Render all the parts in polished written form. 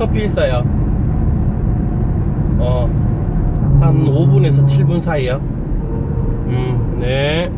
커피 있어요. 한 5분에서 7분 사이요. 네.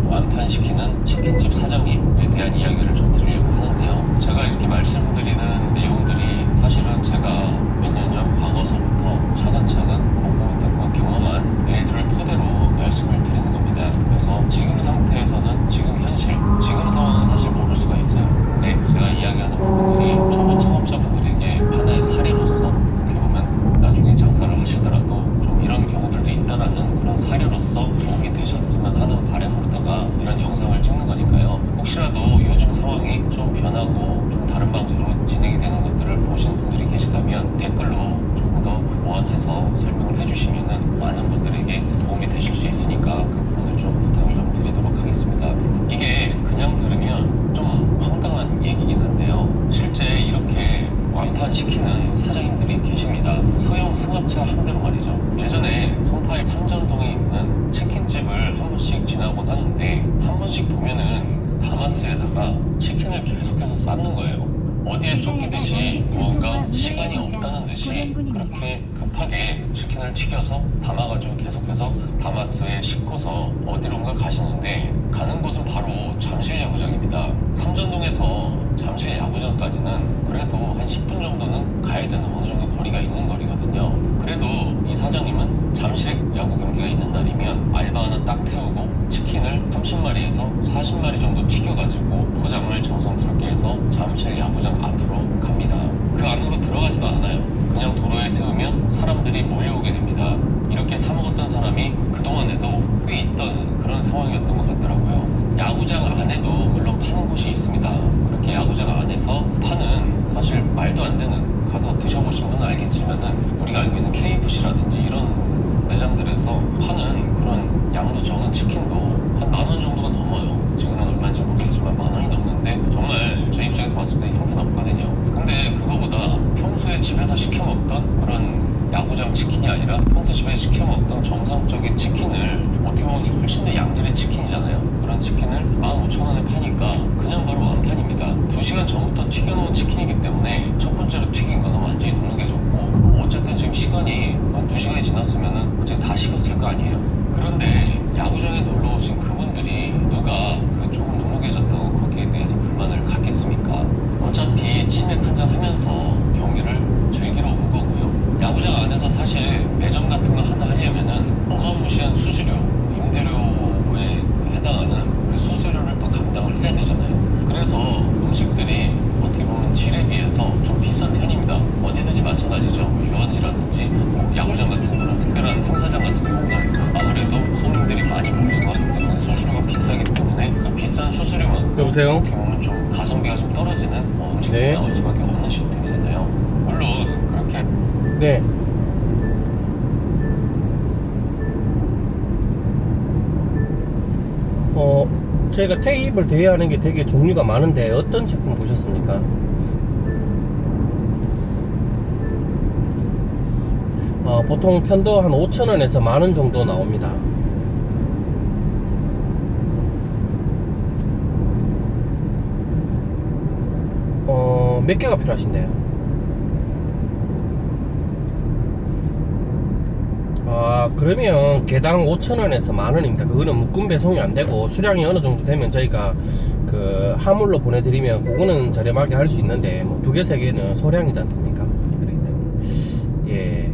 완판시키는 치킨집 사장님에 대한 이야기를 좀 드리려고 하는데요. 제가 이렇게 말씀드리는 내용들이 사실은 제가 몇 년 전 과거서부터 차근차근 보고 듣고 경험한 일들을 토대로 말씀을 드리는 겁니다. 그래서 지금 상태에서는 지금 현실, 지금 상황은 사실 모를 수가 있어요. 근데 제가 이야기하는 부분들이 초보 창업자분들에게 하나의 사례로서 어떻게 보면 나중에 장사를 하시더라도 좀 이런 경우들도 있다라는 그런 사례로서 도움이 되셨으면 하는 바람으로다가 이런 영상을 찍는 거니까요. 혹시라도 요즘 상황이 좀 변하고 좀 다른 방식으로 진행이 되는 것들을 보신 분들이 계시다면 댓글로 조금 더 보완해서 설명을 해주시면은 많은 분들에게 도움이 되실 수 있으니까 그 부분을 좀 부탁을 좀 드리도록 하겠습니다. 이게 그냥 들으면 좀 황당한 얘기긴 한데요. 실제 이렇게 완판시키는 사장님들이 계십니다. 소형 승합차 한 대로 말이죠. 예전에 송파의 삼전동에 있는 치킨집을 한 번씩 지나곤 하는데 한 번씩 보면은 다마스에다가 치킨을 계속해서 쌓는 거예요. 어디에 쫓기듯이 뭔가 시간이 없다는 듯이 그렇게 급하게 치킨을 튀겨서 담아가지고 계속해서 다마스에 싣고서 어디론가 가시는데 가는 곳은 바로 잠실 야구장입니다. 삼전동에서 잠실 야구장까지는 그래도 한 10분 정도는 가야 되는 어느 정도 거리가 있는 거리거든요. 그래도 이 사장님은 잠실 야구 경기가 있는 날이면 알바 하나 딱 태우고 치킨을 30마리에서 40마리 정도 튀겨가지고 포장을 정성스럽게 해서 잠실 야구장 앞으로 갑니다. 그 안으로 들어가지도 않아요. 그냥 도로에 세우면 사람들이 몰려오게 됩니다. 이렇게 사 먹었던 사람이 그동안에도 꽤 있던 그런 상황이었던 것 같더라고요. 야구장 안에도 물론 파는 곳이 있습니다. 그렇게 야구장 안에서 파는 사실 말도 안 되는, 가서 드셔보신 분은 알겠지만은 우리가 알고 있는 KFC라든지 이런 매장들에서 파는 그런 양도 적은 치킨도 한 10,000원 정도가 넘어요. 지금은 얼마인지 모르겠지만 10,000원이 넘는데 정말 제 입장에서 봤을 때 형편없거든요. 근데 그거보다 평소에 집에서 시켜 먹던 그런 야구장 치킨이 아니라 평소 집에 시켜 먹던 정상적인 치킨을 어떻게 보면 훨씬 더 양질의 치킨이잖아요. 그런 치킨을 15,000원에 파니까 그냥 바로 완판입니다. 2시간 전부터 튀겨놓은 치킨이기 때문에 첫 번째로 튀긴 거는 완전히 누누해졌고 어쨌든 지금 시간이 한 2시간이 지났으면은 어차피 다 식었을 거 아니에요. 그런데 야구장에 놀러 오신 그분들이 누가 그 조금 누누해졌다고 거기에 대해서 불만을 갖겠습니까? 어차피 치맥 한잔 하면서 경기를 즐기러 온 거고요. 야구장 안에서 사실 매점 같은 거 하나 하려면은 어마무시한 수수료, 임대료에 해당하는 그 수수료를 또 감당을 해야 되잖아요. 그래서 음식들이 어떻게 보면 질에 비해서 좀 비싼 편입니다. 어디든지 마찬가지죠. 뭐 유원지라든지 뭐 야구장 같은 그런 특별한 행사장 같은 경우는 아무래도 손님들이 많이 모이고 하기 때문에 수수료가 비싸기 때문에 그 비싼 수수료만큼 여보세요? 어떻게 보면 좀 가성비가 좀 떨어지는 음식들이 네. 나올 수밖에 없는 시스템이잖아요. 물론 그렇게 네. 저희가 테이블 대여하는 게 되게 종류가 많은데 어떤 제품 보셨습니까? 보통 편도 한 5,000원에서 10,000원 정도 나옵니다. 몇 개가 필요하신데요? 그러면 개당 5,000원에서 10,000원입니다. 그거는 묶음 배송이 안 되고 수량이 어느 정도 되면 저희가 그 화물로 보내드리면 그거는 저렴하게 할 수 있는데 뭐 2개, 3개는 소량이지 않습니까? 그렇기 때문에 예.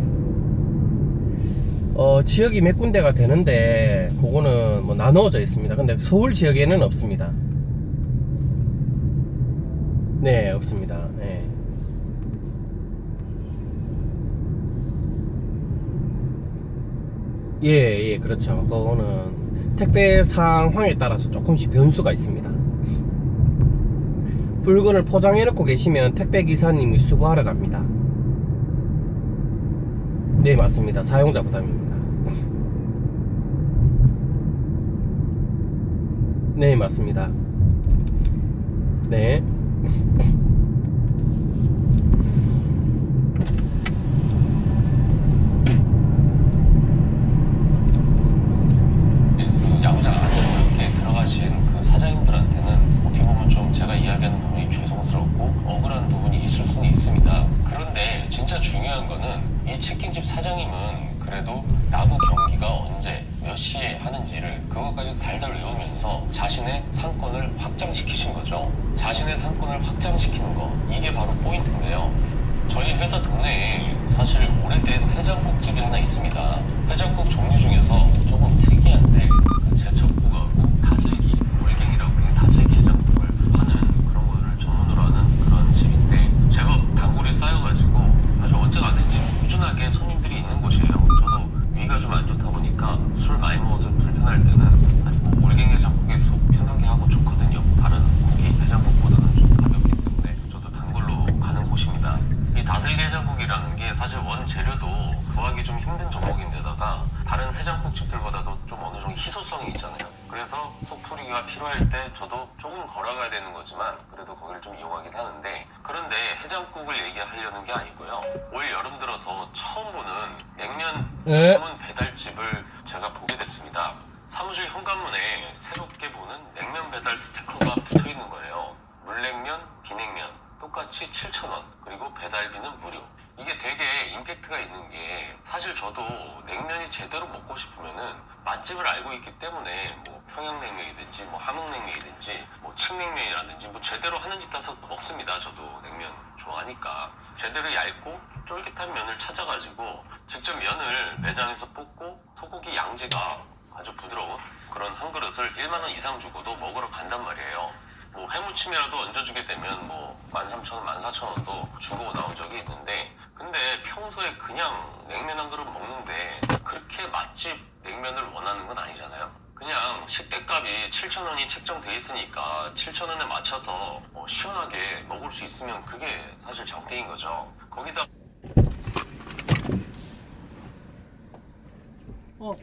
지역이 몇 군데가 되는데 그거는 뭐 나누어져 있습니다. 근데 서울 지역에는 없습니다. 네, 없습니다. 네. 예, 그렇죠. 그거는 택배 상황에 따라서 조금씩 변수가 있습니다. 물건을 포장해 놓고 계시면 택배 기사님이 수거하러 갑니다. 네, 맞습니다. 사용자 부담입니다. 네, 맞습니다. 네. 야구장 안에 이렇게 들어가신 그 사장님들한테는 어떻게 보면 좀 제가 이야기하는 부분이 죄송스럽고 억울한 부분이 있을 수는 있습니다. 그런데 진짜 중요한 거는 이 치킨집 사장님은 그래도 야구 경기가 언제 몇 시에 하는지를 그것까지 달달 외우면서 자신의 상권을 확장시키신 거죠. 자신의 상권을 확장시키는 거, 이게 바로 포인트인데요. 저희 회사 동네에 사실 오래된 해장국집이 하나 있습니다. 해장국 종류 중에서 조금 특이한데 제첩국하고 다슬기, 올갱이라고 하는 다슬기 해장국을 파는 그런 거를 전문으로 하는 그런 집인데 제법 단골이 쌓여가지고 사실 언제가 안 된지 꾸준하게 손님들이 있는 곳이에요. 저도 위가 좀 안 좋다 보니까 술 많이 먹어서 불편할 때는 아니 뭐 올갱이 해장국이 속 편하게 하고 좋거든요. 다른 고기 해장국보다는 좀 가볍기 때문에 저도 단골로 가는 곳입니다. 이 다슬기 해장국이라는 게 사실 원재료도 구하기 좀 힘든 종목인데다가 다른 해장국집들보다도 좀 어느 정도 희소성이 있잖아요. 그래서 속풀이가 필요할 때 저도 조금 걸어가야 되는 거지만 그래도 거기를 좀 이용하긴 하는데, 그런데 해장국을 얘기하려는 게 아니고요. 올 여름 들어서 처음 보는 냉면 전문 배달집을 제가 보게 됐습니다. 사무실 현관문에 새롭게 보는 냉면 배달 스티커가 붙어 있는 거예요. 물냉면, 비냉면, 또 똑같이 7,000원, 그리고 배달비는 무료. 이게 되게 임팩트가 있는 게, 사실 저도 냉면이 제대로 먹고 싶으면은 맛집을 알고 있기 때문에 뭐 평양냉면이든지 뭐 함흥냉면이든지 뭐 칡냉면이라든지 뭐 제대로 하는 집 가서 먹습니다. 저도 냉면 좋아하니까. 제대로 얇고 쫄깃한 면을 찾아가지고 직접 면을 매장에서 뽑고 소고기 양지가 아주 부드러운 그런 한 그릇을 1만 원 이상 주고도 먹으러 간단 말이에요. 뭐 회무침이라도 얹어주게 되면 뭐 13,000원, 14,000원도 주고 나온 적이 있는데, 근데 평소에 그냥 냉면 한 그릇 먹는데 그렇게 맛집 냉면을 원하는 건 아니잖아요. 그냥 식대값이 7,000원이 책정돼 있으니까 7,000원에 맞춰서 시원하게 먹을 수 있으면 그게 사실 장땡인 거죠. 거기다 어.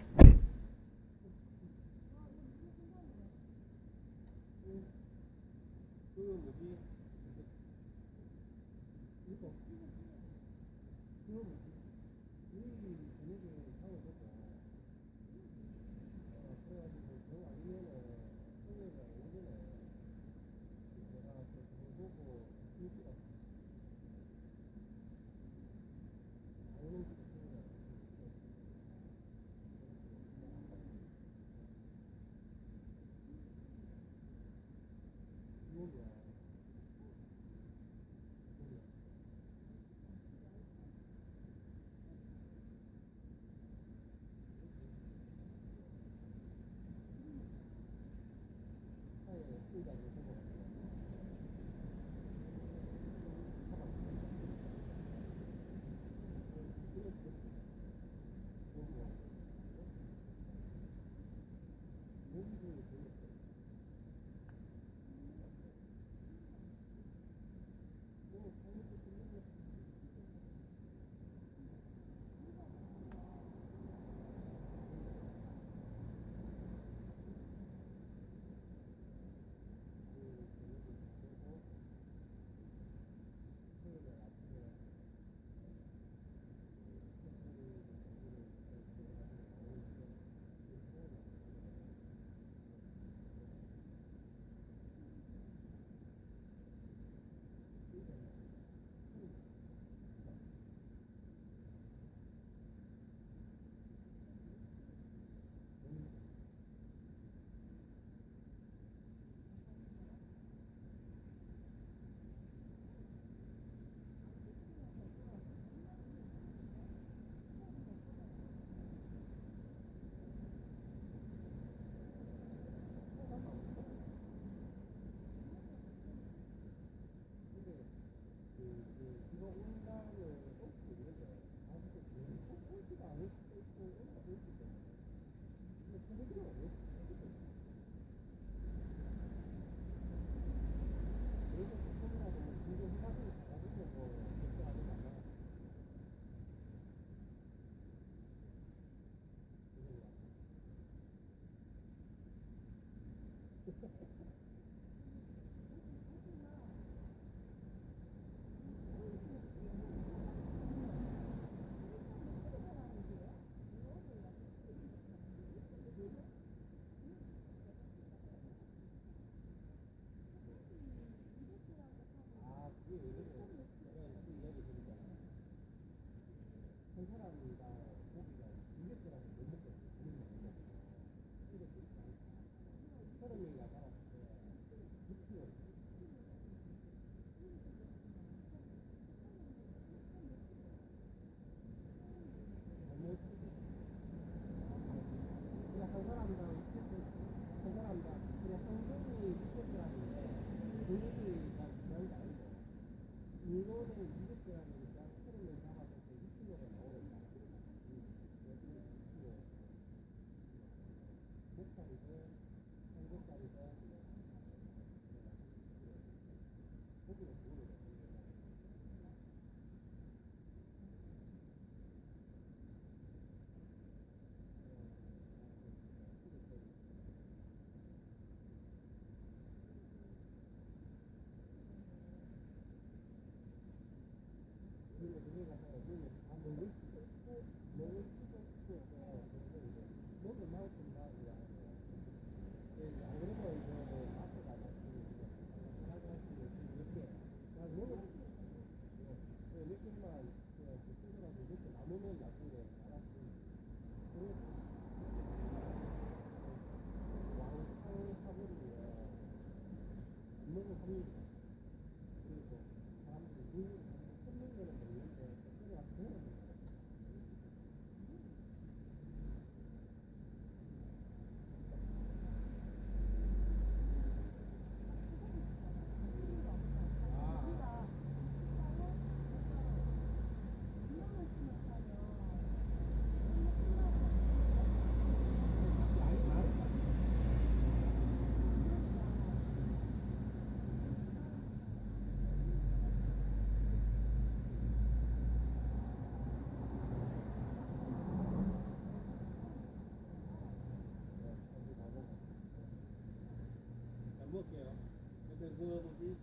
내일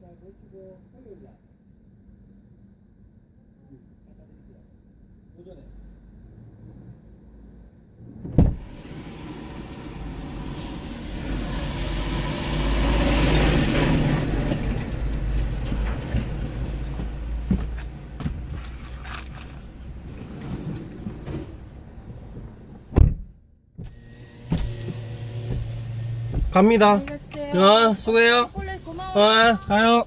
잘 보시고 화요일 날 갖다 드릴게요. 오전에. 갑니다. 알겠어요. 수고해요. 초콜릿 고마워. 가요.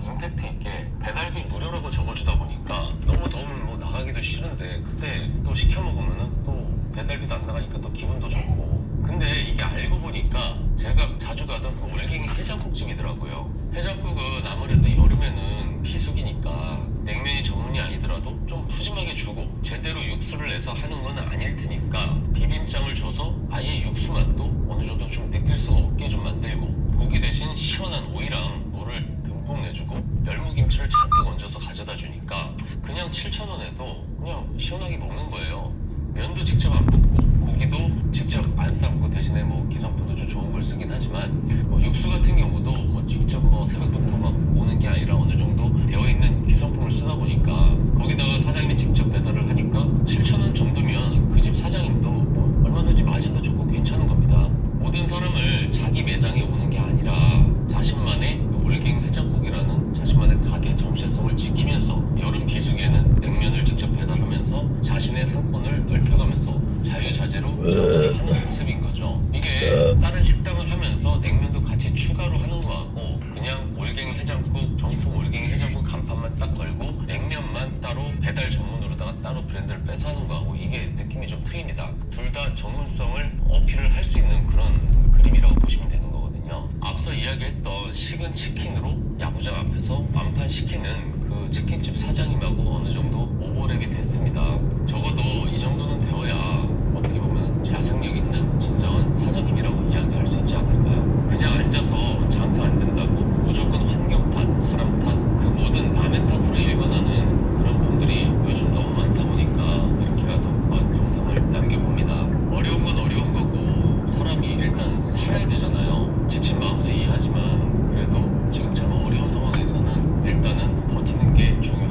임팩트 있게 배달비 무료라고 적어주다 보니까 너무 더우면 뭐 나가기도 싫은데 그때 또 시켜 먹으면은 또 배달비도 안 나가니까 또 기분도 좋고. 근데 이게 알고 보니까 제가 자주 가던 그 올갱이 해장국집이더라고요. 해장국은 아무래도 여름에는 비수기니까 냉면이 전문이 아니더라도 좀 푸짐하게 주고 제대로 육수를 내서 하는 건 아닐 테니까 비빔장을 줘서 아예 육수 맛도 어느 정도 좀 느낄 수 없게 좀 만들고 고기 대신 시원한 오이랑 물을 듬뿍 내주고 열무김치를 잔뜩 얹어서 가져다 주니까 그냥 7,000원에도 그냥 시원하게 먹는 거예요. 면도 직접 안 볶고 고기도 직접 안 삶고 대신에 뭐 기성품도 좀 좋은 걸 쓰긴 하지만 뭐 육수 같은 경우도 뭐 직접 뭐 새벽부터 막 오는 게 아니라 어느 정도 되어 있는 기성품을 쓰다 보니까 거기다가 사장님이 직접 배달을 하니까 7,000원 정도면 그 집 사장님도 뭐 얼마든지 마진도 좋고 괜찮은 겁니다. 모든 사람을 자기 매장에 오는 게 아니라 자신만의 그 올갱이 해장국이라는 자신만의 가게 정체성을 지키면서 여름 비수기에는 냉면을 직접 배달하면서 자신의 상권을 넓혀가면서 자유자재로 하는 모습인 거죠. 이게 다른 식당을 하면서 냉면도 같이 추가로 하는 거하고 그냥 올갱이 해장국 정통 올갱이 해장국 간판만 딱 걸고 냉면만 따로 배달 전문으로다가 따로 브랜드를 빼서 하는 거하고 이게 느낌이 좀 틀립니다. 둘 다 전문성을 어필을 할 수 있는 그런 그림이라고 보시면 되는 거거든요. 앞서 이야기했던 식은 치킨으로 야구장 앞에서 완판시키는 그 치킨집 사장님하고 어느 정도 오버랩이 됐습니다. 적어도 이 정도는 되어야 어떻게 보면 자생력 있는 진정한 사장님이라고 이야기할 수 있지 않을까요? 그냥 앉아서 장사 안 된다고 무조건 환경 탓, 사람 탓, 그 모든 남의 탓으로 일관하는 그런 분들이 요즘 너무 많다 보니까 이렇게라도 한번 영상을 남겨봅니다. 어려운 건 어려운 거고 사람이 일단 살아야 되잖아요. 지친 마음도 이해하지만 그래도 지금처럼 어려운 상황에서는 일단은 버티는 게 중요해요.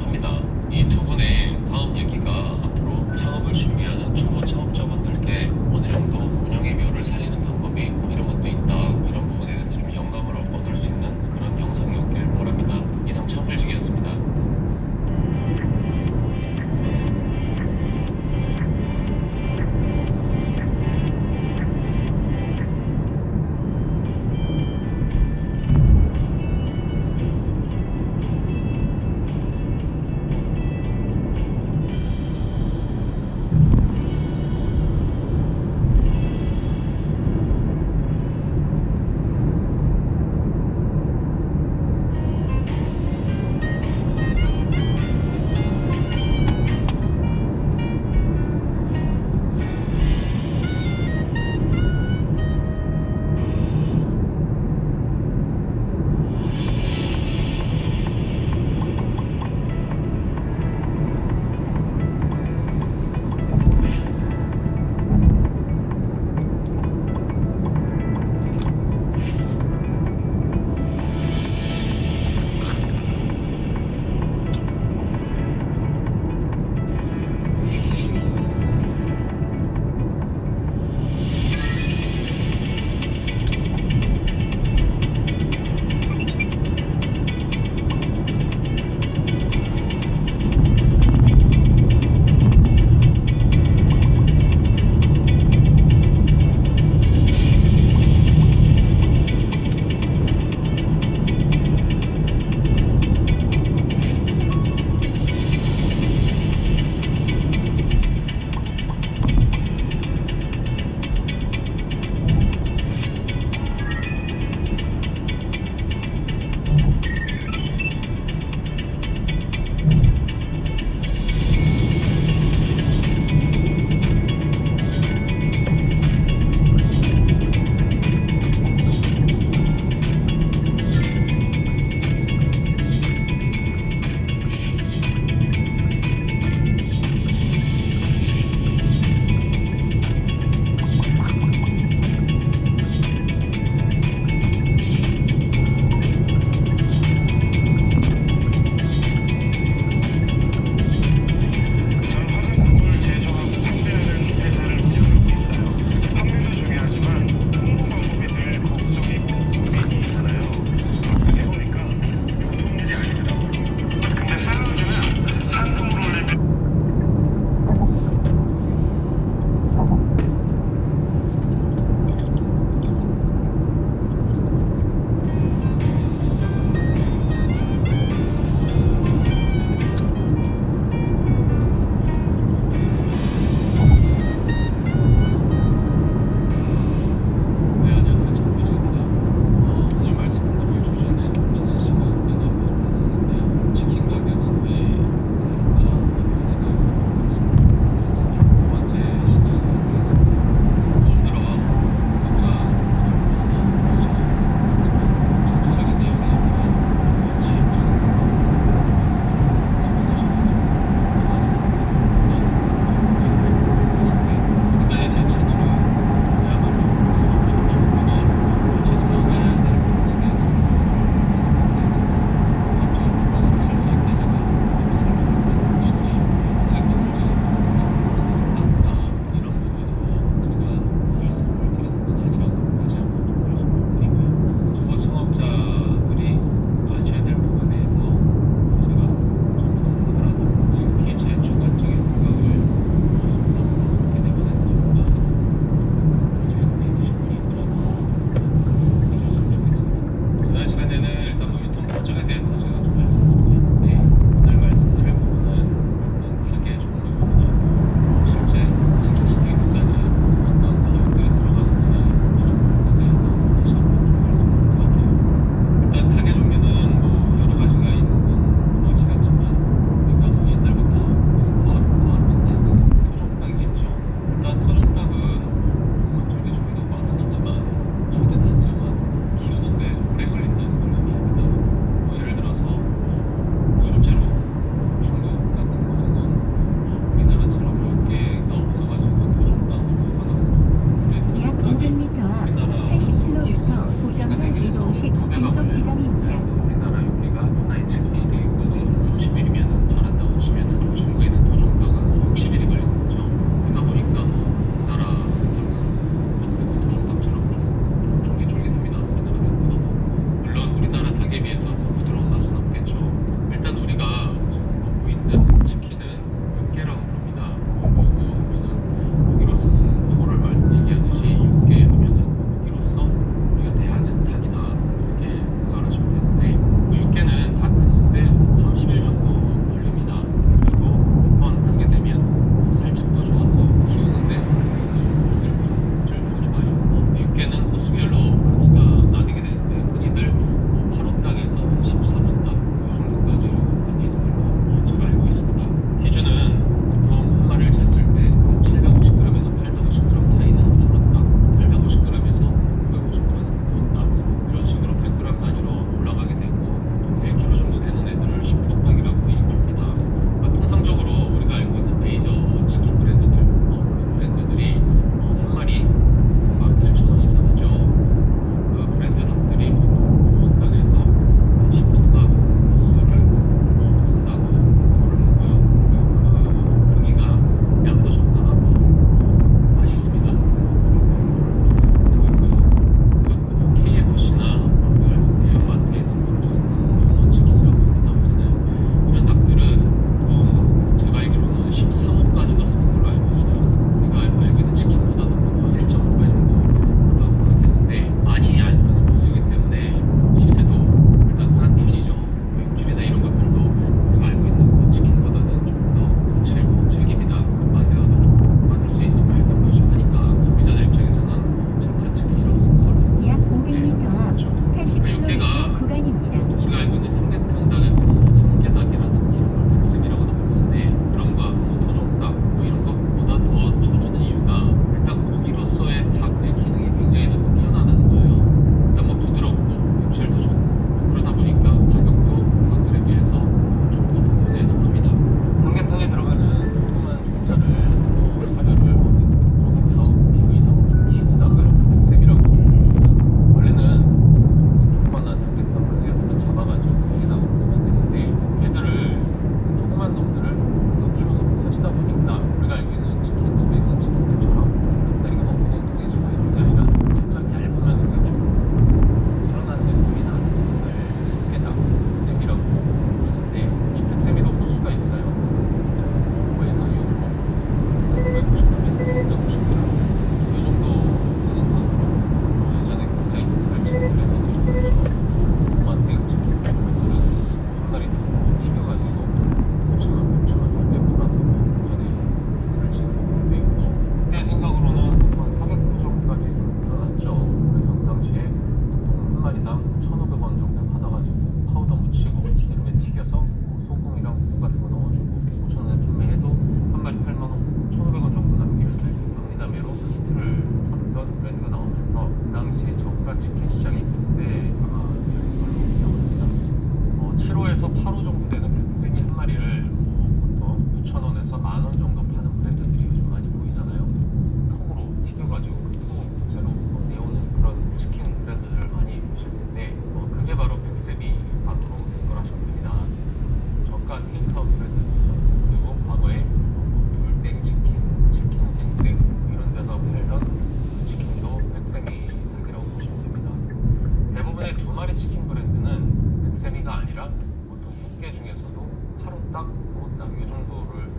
이 정도를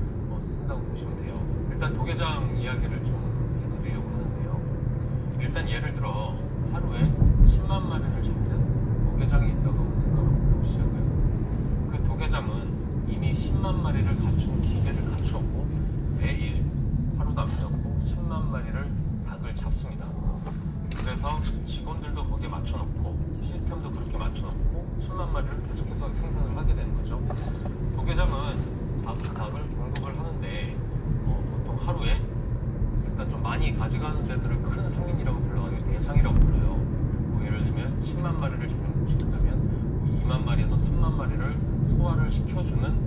쓴다고 보시면 돼요. 일단 도계장 이야기를 좀 해드리려고 하는데요. 일단 예를 들어 하루에 10만 마리를 잡는 도계장이 있다고 생각을 해보시자고요. 그 도계장은 이미 10만 마리를 갖춘 기계를 갖추었고 매일 하루 남겨놓고 10만 마리를 닭을 잡습니다. 그래서 직원들도 거기에 맞춰놓고 시스템도 그렇게 맞춰놓고 10만 마리를 계속해서 생산을 하게 되는 거죠. 도계장은 닭을 공급을 하는데 보통 하루에 일단 좀 많이 가져가는 데들을 큰 상인이라고 불러요. 대상이라고 불러요. 뭐 예를 들면 10만 마리를 잡는 곳이 있다면 2만 마리에서 3만 마리를 소화를 시켜주는